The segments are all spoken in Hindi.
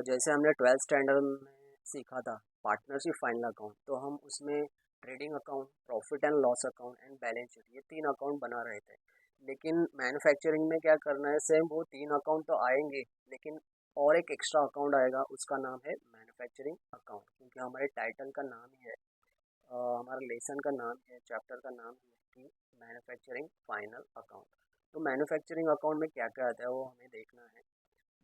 जैसे हमने 12th स्टैंडर्ड में सीखा था पार्टनरशिप फाइनल अकाउंट, तो हम उसमें trading account, profit and loss account and balance sheet, ये 3 अकाउंट बना रहे थे। लेकिन मैन्युफैक्चरिंग में क्या करना है, सेम वो 3 अकाउंट तो आएंगे, लेकिन और एक एक्स्ट्रा अकाउंट आएगा, उसका नाम है मैन्युफैक्चरिंग अकाउंट, क्योंकि हमारे टाइटल का नाम ही है, हमारा लेसन का नाम है, चैप्टर का नाम है कि मैन्युफैक्चरिंग फाइनल अकाउंट। तो मैन्युफैक्चरिंग अकाउंट में क्या क्या आता है वो हमें देखना है।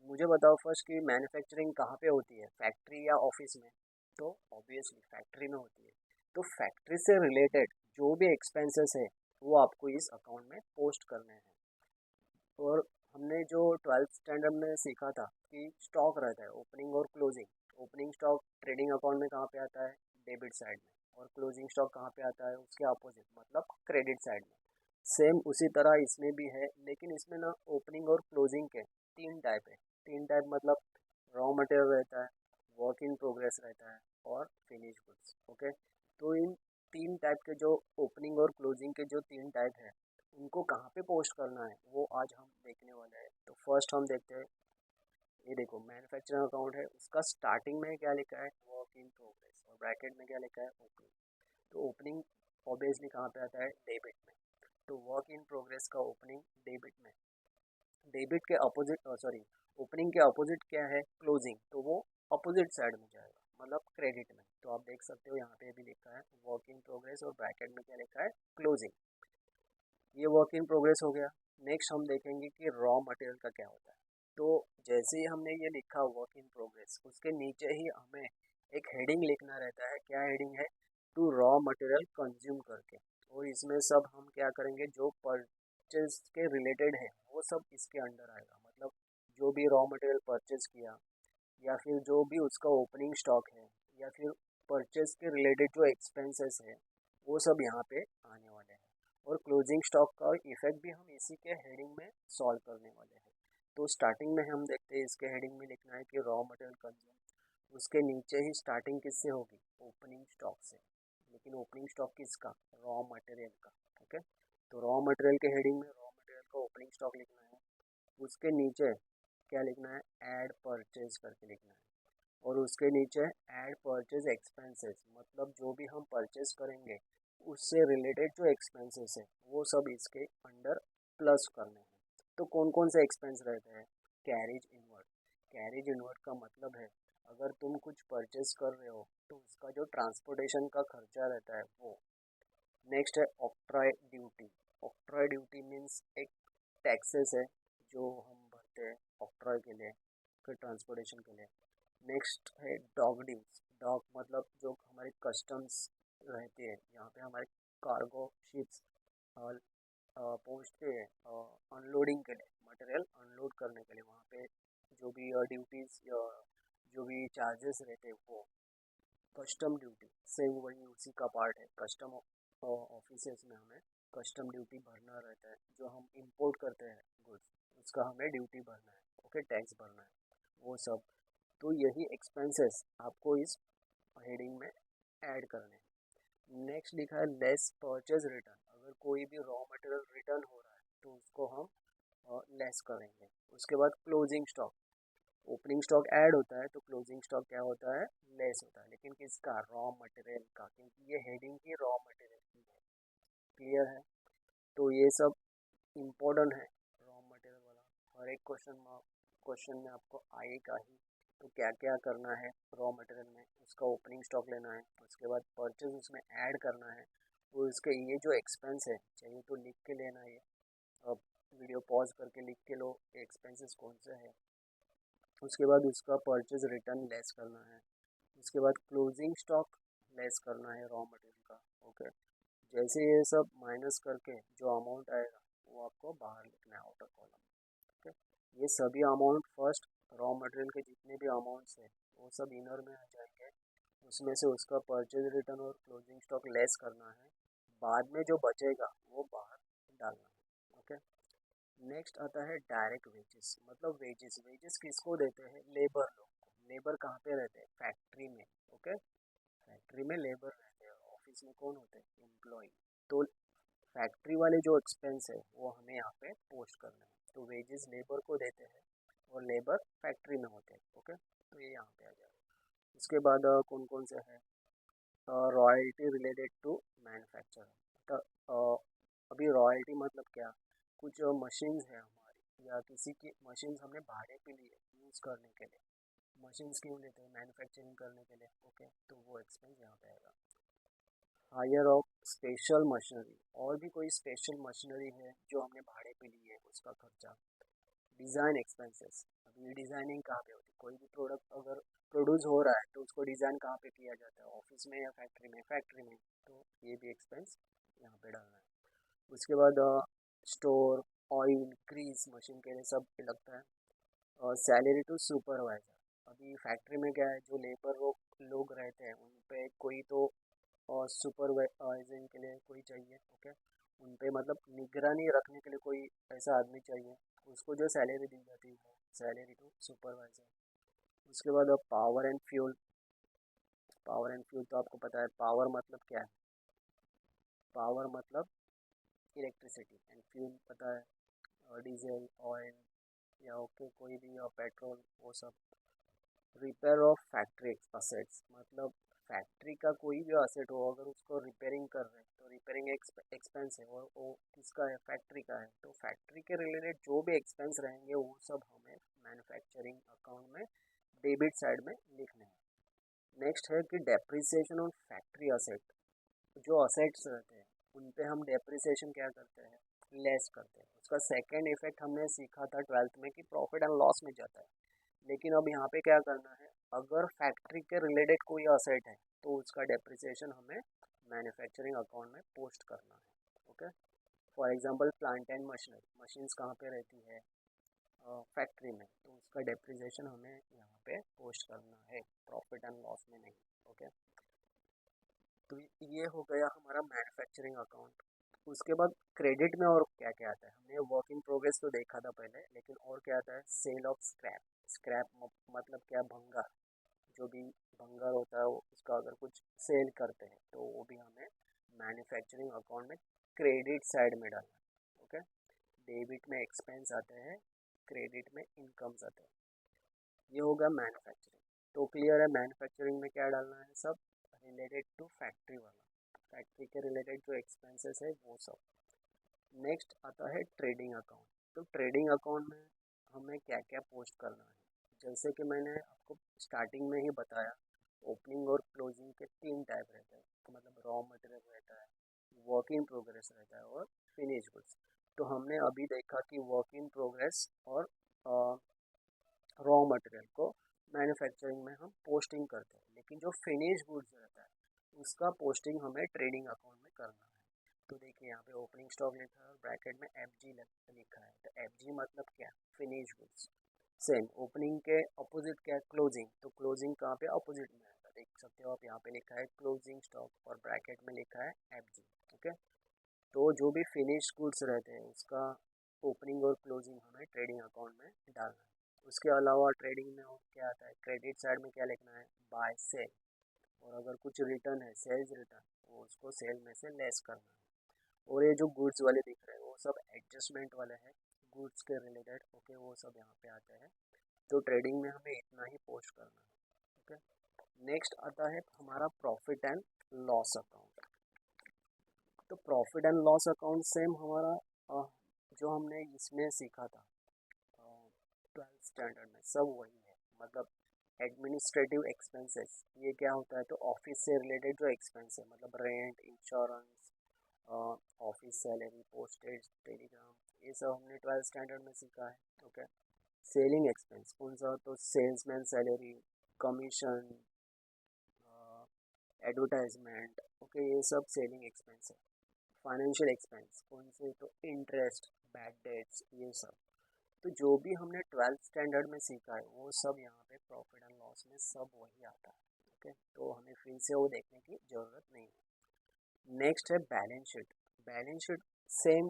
मुझे बताओ फर्स्ट कि मैन्युफैक्चरिंग कहाँ पे होती है, फैक्ट्री या ऑफिस में? तो ऑब्वियसली फैक्ट्री में होती है। तो फैक्ट्री से रिलेटेड जो भी एक्सपेंसेस है वो आपको इस अकाउंट में पोस्ट करने हैं। और हमने जो 12th स्टैंडर्ड में सीखा था कि स्टॉक रहता है ओपनिंग और closing. Opening stock trading account में कहाँ पे आता है, डेबिट साइड में, और क्लोजिंग स्टॉक कहाँ पे आता है, उसके अपोजिट मतलब क्रेडिट साइड में। सेम उसी तरह इसमें भी है, लेकिन इसमें ना ओपनिंग और क्लोजिंग के 3 टाइप है। 3 टाइप मतलब रॉ मटेरियल रहता है, वर्क इन प्रोग्रेस रहता है, और फिनिश गुड्स। ओके, तो इन 3 टाइप के जो ओपनिंग और क्लोजिंग के जो 3 टाइप है, उनको कहाँ पे पोस्ट करना है वो आज हम देखने वाले हैं। तो फर्स्ट हम देखते हैं, ये देखो मैन्युफैक्चरिंग अकाउंट है, उसका स्टार्टिंग में क्या लिखा है, वर्क इन प्रोग्रेस, और ब्रैकेट में क्या लिखा है, ओपनिंग। तो ओपनिंग ऑब्वियसली कहाँ पे आता है, डेबिट में। तो वर्क इन प्रोग्रेस का ओपनिंग डेबिट में। डेबिट के अपोजिट, सॉरी, ओपनिंग के अपोजिट क्या है, क्लोजिंग, तो वो अपोजिट साइड में जाएगा, मतलब क्रेडिट में। तो आप देख सकते हो यहाँ पे भी लिखा है वर्क इन प्रोग्रेस, और ब्रैकेट में क्या लिखा है, क्लोजिंग। ये वर्क इन प्रोग्रेस हो गया। नेक्स्ट हम देखेंगे कि रॉ मटेरियल का क्या होता है। तो जैसे ही हमने ये लिखा वर्क इन प्रोग्रेस, उसके नीचे ही हमें एक हेडिंग लिखना रहता है। क्या हेडिंग है, टू रॉ मटेरियल कंज्यूम करके। और इसमें सब हम क्या करेंगे, जो परचेज के रिलेटेड है वो सब इसके अंडर आएगा। मतलब जो भी रॉ मटेरियल परचेज किया, या फिर जो भी उसका ओपनिंग स्टॉक है, या फिर परचेज के रिलेटेड जो एक्सपेंसेस है, वो सब यहाँ पे आने वाले हैं। और क्लोजिंग स्टॉक का इफेक्ट भी हम इसी के हेडिंग में सॉल्व करने वाले हैं। तो स्टार्टिंग में हम देखते हैं, इसके हेडिंग में लिखना है कि रॉ मटेरियल कंज्यूम। उसके नीचे ही स्टार्टिंग किससे होगी, ओपनिंग स्टॉक से। लेकिन ओपनिंग स्टॉक किसका, रॉ मटेरियल का। ओके, तो रॉ मटेरियल के हेडिंग में रॉ मटेरियल का ओपनिंग स्टॉक लिखना है। उसके नीचे क्या लिखना है, ऐड परचेज करके लिखना है। और उसके नीचे ऐड परचेज एक्सपेंसेस, मतलब जो भी हम परचेज करेंगे उससे रिलेटेड जो एक्सपेंसेस है वो सब इसके अंडर प्लस करने हैं। तो कौन कौन से एक्सपेंस रहते हैं, कैरेज इनवर्ड। कैरेज इनवर्ड का मतलब है, अगर तुम कुछ परचेज कर रहे हो तो उसका जो ट्रांसपोर्टेशन का खर्चा रहता है वो। नेक्स्ट है octroi duty. Octroi duty means एक टैक्सेस है जो हम भरते हैं ऑक्ट्रॉय के लिए, फिर ट्रांसपोर्टेशन के लिए। नेक्स्ट है डॉग ड्यूज। डॉग मतलब जो हमारे कस्टम्स रहती है, यहाँ पे हमारे कार्गो शिप्स पहुँचते हैं अनलोडिंग के लिए, मटेरियल अनलोड करने के लिए। वहाँ पे जो भी ड्यूटीज़, जो भी चार्जेस रहते हैं वो कस्टम ड्यूटी, सेम वही उसी का पार्ट है। कस्टम ऑफिसेस में हमें कस्टम ड्यूटी भरना रहता है। जो हम इंपोर्ट करते हैं गुड्स, उसका हमें ड्यूटी भरना है। ओके, टैक्स भरना है, वो सब। तो यही एक्सपेंसेस आपको इस हेडिंग में ऐड करने हैं। नेक्स्ट लिखा है लेस परचेज रिटर्न। अगर कोई भी रॉ मटेरियल रिटर्न हो रहा है तो उसको हम लेस करेंगे। उसके बाद closing stock. Opening stock add होता है तो क्लोजिंग स्टॉक क्या होता है, लेस होता है। लेकिन किसका, रॉ मटेरियल का, क्योंकि ये हेडिंग ही रॉ मटेरियल की है। क्लियर है? तो ये सब इम्पोर्टेंट है रॉ मटेरियल वाला। हर एक क्वेश्चन में आपको आएगा ही। तो क्या क्या करना है रॉ मटेरियल में, उसका ओपनिंग स्टॉक लेना है, उसके बाद परचेज उसमें ऐड करना है, और उसके ये जो एक्सपेंस है चाहिए तो लिख के लेना है। अब वीडियो पॉज करके लिख के लो एक्सपेंसेस कौन से है। उसके बाद उसका परचेज रिटर्न लेस करना है। उसके बाद क्लोजिंग स्टॉक लेस करना है रॉ मटेरियल का। ओके, जैसे ये सब माइनस करके जो अमाउंट आएगा वो आपको बाहर लिखना है, आउटर कॉलम। ओके, ये सभी अमाउंट फर्स्ट रॉ मटेरियल के जितने भी अमाउंट्स है वो सब इनर में आ जाएंगे। उसमें से उसका परचेज रिटर्न और क्लोजिंग स्टॉक लेस करना है। बाद में जो बचेगा वो बाहर डालना है। ओके, नेक्स्ट आता है डायरेक्ट वेजेस। मतलब वेजेस, वेजेस किसको देते हैं, लेबर लोग को। लेबर कहाँ पे रहते हैं, फैक्ट्री में। ओके, फैक्ट्री में लेबर रहते हैं। ऑफिस में कौन होते हैं, एम्प्लॉय। तो फैक्ट्री वाले जो एक्सपेंस है वो हमें यहाँ पे पोस्ट करना है। तो वेजेस लेबर को देते हैं और लेबर फैक्ट्री में होते हैं। ओके, तो उसके बाद कौन कौन से हैं, रॉयल्टी रिलेटेड टू मैन्युफैक्चर। तो अभी रॉयल्टी मतलब क्या, कुछ मशीन्स है हमारी या किसी की मशीन्स हमने भाड़े पे ली है यूज़ करने के लिए। मशीन्स क्यों लेते हैं, मैन्युफैक्चरिंग करने के लिए, ओके, तो वो एक्सपेंस यहाँ पे आएगा। हायर ऑफ स्पेशल मशीनरी, और भी कोई स्पेशल मशीनरी है जो हमने भाड़े पे ली है, उसका खर्चा। डिज़ाइन एक्सपेंसेस, अभी डिज़ाइनिंग कहाँ पे होती है, कोई भी प्रोडक्ट अगर प्रोड्यूस हो रहा है तो उसको डिज़ाइन कहाँ पे किया जाता है, ऑफिस में या फैक्ट्री में, फैक्ट्री में, तो ये भी एक्सपेंस यहाँ पे डालना है। उसके बाद स्टोर, ऑयल, ग्रीस मशीन के लिए सब पे लगता है। और सैलरी टू सुपरवाइज़र, अभी फैक्ट्री में क्या है, जो लेबर लोग रहते हैं उन पे कोई तो और सुपरवाइजिंग के लिए कोई चाहिए, ओके, उन पे मतलब निगरानी रखने के लिए कोई ऐसा आदमी चाहिए, उसको जो सैलरी दी जाती है सैलरी टू सुपरवाइजर। उसके बाद power and fuel, power and fuel तो आपको पता है, पावर मतलब क्या है, पावर मतलब इलेक्ट्रिसिटी, एंड फ्यूल पता है डीजल, ऑयल या ओके कोई भी पेट्रोल, वो सब। रिपेयर ऑफ फैक्ट्री असेट्स, मतलब फैक्ट्री का कोई भी असेट हो अगर उसको रिपेयरिंग कर रहे हैं तो रिपेयरिंग एक्सपेंस है, और वो किसका है, फैक्ट्री का है। तो फैक्ट्री के रिलेटेड जो भी एक्सपेंस रहेंगे वो सब हमें मैन्युफैक्चरिंग अकाउंट में डेबिट साइड में लिखने हैं। नेक्स्ट है कि डेप्रिसिएशन ऑन फैक्ट्री असेट, जो असेट्स रहते हैं उन पे हम डेप्रिसिएशन क्या करते हैं, लेस करते हैं। उसका सेकेंड इफेक्ट हमने सीखा था 12th में कि प्रॉफिट एंड लॉस में जाता है। लेकिन अब यहाँ पे क्या करना है, अगर फैक्ट्री के रिलेटेड कोई असेट है तो उसका डेप्रिसिएशन हमें मैन्युफैक्चरिंग अकाउंट में पोस्ट करना है, okay. For example plant and machinery, machines कहाँ पे रहती है, फैक्ट्री में, तो उसका डेप्रिसिएशन हमें यहाँ पे पोस्ट करना है, प्रॉफिट एंड लॉस में नहीं, ओके। तो ये हो गया हमारा मैन्युफैक्चरिंग अकाउंट। उसके बाद क्रेडिट में और क्या क्या आता है, हमने वर्क इन प्रोग्रेस तो देखा था पहले, लेकिन और क्या आता है, सेल ऑफ स्क्रैप। स्क्रैप मतलब क्या, भंगार, जो भी भंगार होता है उसका अगर कुछ सेल करते हैं तो वो भी हमें मैन्युफैक्चरिंग अकाउंट में क्रेडिट साइड में डालना है, ओके। डेबिट में एक्सपेंस आते हैं, क्रेडिट में इनकम्स आते हैं। ये होगा मैन्युफैक्चरिंग। तो क्लियर है मैन्युफैक्चरिंग में क्या डालना है, सब रिलेटेड टू फैक्ट्री वाला, फैक्ट्री के रिलेटेड जो एक्सपेंसेस है वो सब। नेक्स्ट आता है ट्रेडिंग अकाउंट। तो ट्रेडिंग अकाउंट में हमें क्या क्या पोस्ट करना है, जैसे कि मैंने आपको स्टार्टिंग में ही बताया, ओपनिंग और क्लोजिंग के तीन टाइप रहते हैं, तो मतलब रॉ मटेरियल रहता है, वर्क इन प्रोग्रेस रहता है, और फिनिश गुड्स। तो हमने अभी देखा कि वर्क इन प्रोग्रेस और रॉ मटेरियल को मैन्युफैक्चरिंग में हम पोस्टिंग करते हैं, लेकिन जो फिनिश गुड्स रहता है उसका पोस्टिंग हमें ट्रेडिंग अकाउंट में करना है। तो देखिए यहाँ पे ओपनिंग स्टॉक लिखा है और ब्रैकेट में एफ जी लिखा है, तो एफ जी मतलब क्या, फिनिश गुड्स। सेम ओपनिंग के अपोजिट क्या है, क्लोजिंग, तो क्लोजिंग कहाँ पे अपोजिट में आएगा, देख सकते हो आप, यहाँ पे लिखा है क्लोजिंग स्टॉक और ब्रैकेट में लिखा है एफ जी, ओके। तो जो भी फिनिश गुड्स रहते हैं उसका ओपनिंग और क्लोजिंग हमें ट्रेडिंग अकाउंट में डालना है। उसके अलावा ट्रेडिंग में और क्या आता है, क्रेडिट साइड में क्या लिखना है, बाय सेल, और अगर कुछ रिटर्न है, सेल्स रिटर्न, वो उसको सेल में से लेस करना है। और ये जो गुड्स वाले दिख रहे हैं वो सब एडजस्टमेंट वाले हैं, गुड्स के रिलेटेड, ओके, वो सब यहाँ पे आते हैं। तो ट्रेडिंग में हमें इतना ही पोस्ट करना है, ओके। नेक्स्ट आता है हमारा प्रॉफिट एंड लॉस अकाउंट। तो profit and loss account same हमारा जो हमने इसमें सीखा था 12th स्टैंडर्ड में, सब वही है। मतलब एडमिनिस्ट्रेटिव एक्सपेंसेस, ये क्या होता है, तो ऑफिस से रिलेटेड जो एक्सपेंस है, मतलब rent, insurance, office salary, postage, Telegram, ये सब हमने 12th स्टैंडर्ड में सीखा है, ओके। सेलिंग एक्सपेंस कौन सा, तो salesman salary, commission, advertisement, okay, ये सब सेलिंग एक्सपेंस है। फाइनेंशियल एक्सपेंस कौन से, तो इंटरेस्ट, बैड डेट्स, ये सब। तो जो भी हमने 12th स्टैंडर्ड में सीखा है वो सब यहाँ पे प्रॉफिट एंड लॉस में सब वही आता है, ओके। तो हमें फिर से वो देखने की ज़रूरत नहीं है। नेक्स्ट है balance sheet. Balance sheet same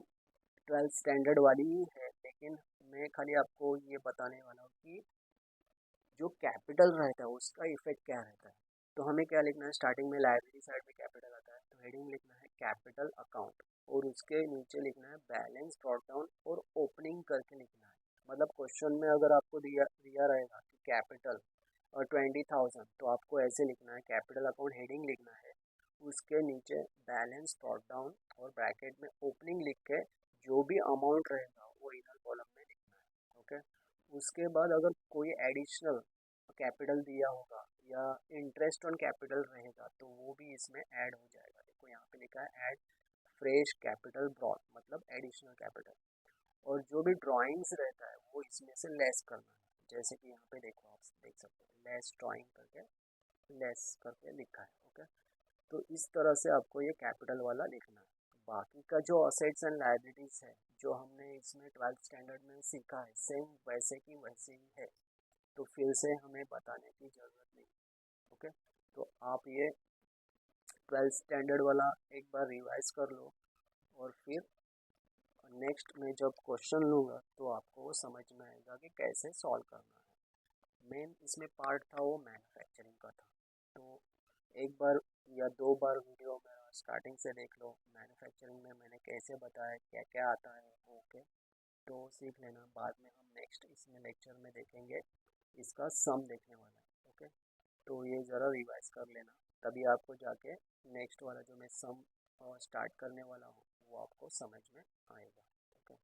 12th standard वाली ही है, लेकिन मैं खाली आपको ये बताने वाला हूँ कि जो कैपिटल रहता है उसका इफेक्ट क्या रहता है। तो हमें क्या लिखना है, स्टार्टिंग में लायबिलिटी साइड में कैपिटल आता है, तो हेडिंग लिखना है कैपिटल अकाउंट, और उसके नीचे लिखना है बैलेंस ड्रॉप डाउन और ओपनिंग करके लिखना है। मतलब क्वेश्चन में अगर आपको दिया दिया रहेगा कि कैपिटल 20,000, तो आपको ऐसे लिखना है, कैपिटल अकाउंट हेडिंग लिखना है, उसके नीचे बैलेंस ड्रॉप डाउन और ब्रैकेट में ओपनिंग लिख के जो भी अमाउंट रहेगा वो इनर कॉलम में लिखना है। ओके, उसके बाद अगर कोई एडिशनल कैपिटल दिया होगा या इंटरेस्ट ऑन कैपिटल रहेगा तो वो भी इसमें ऐड हो जाएगा। देखो यहाँ पे लिखा है ऐड फ्रेश कैपिटल ब्रॉड, मतलब एडिशनल कैपिटल। और जो भी ड्राइंग्स रहता है वो इसमें से लेस करना है, जैसे कि यहाँ पे देखो, आप देख सकते हो लेस ड्राइंग करके लेस करके लिखा है। ओके, तो इस तरह से आपको ये कैपिटल वाला लिखना है। बाकी का जो असेट्स एंड लायबिलिटीज़ है जो हमने इसमें 12th स्टैंडर्ड में सीखा है सेम वैसे की वैसे ही है, तो फिर से हमें बताने की ज़रूरत नहीं। ओके, तो आप ये 12th स्टैंडर्ड वाला एक बार रिवाइज कर लो, और फिर नेक्स्ट में जब क्वेश्चन लूँगा तो आपको वो समझ में आएगा कि कैसे सॉल्व करना है। मेन इसमें पार्ट था वो मैन्युफैक्चरिंग का था, तो एक बार या दो बार वीडियो मेरा स्टार्टिंग से देख लो, मैन्युफैक्चरिंग में मैंने कैसे बताया क्या क्या आता है। ओके, तो सीख लेना। बाद में हम नेक्स्ट इसमें लेक्चर में देखेंगे, इसका सम देखने वाला है। ओके, तो ये ज़रा रिवाइज कर लेना, तभी आपको जाके नेक्स्ट वाला जो मैं सम स्टार्ट करने वाला हूँ वो आपको समझ में आएगा। ओके।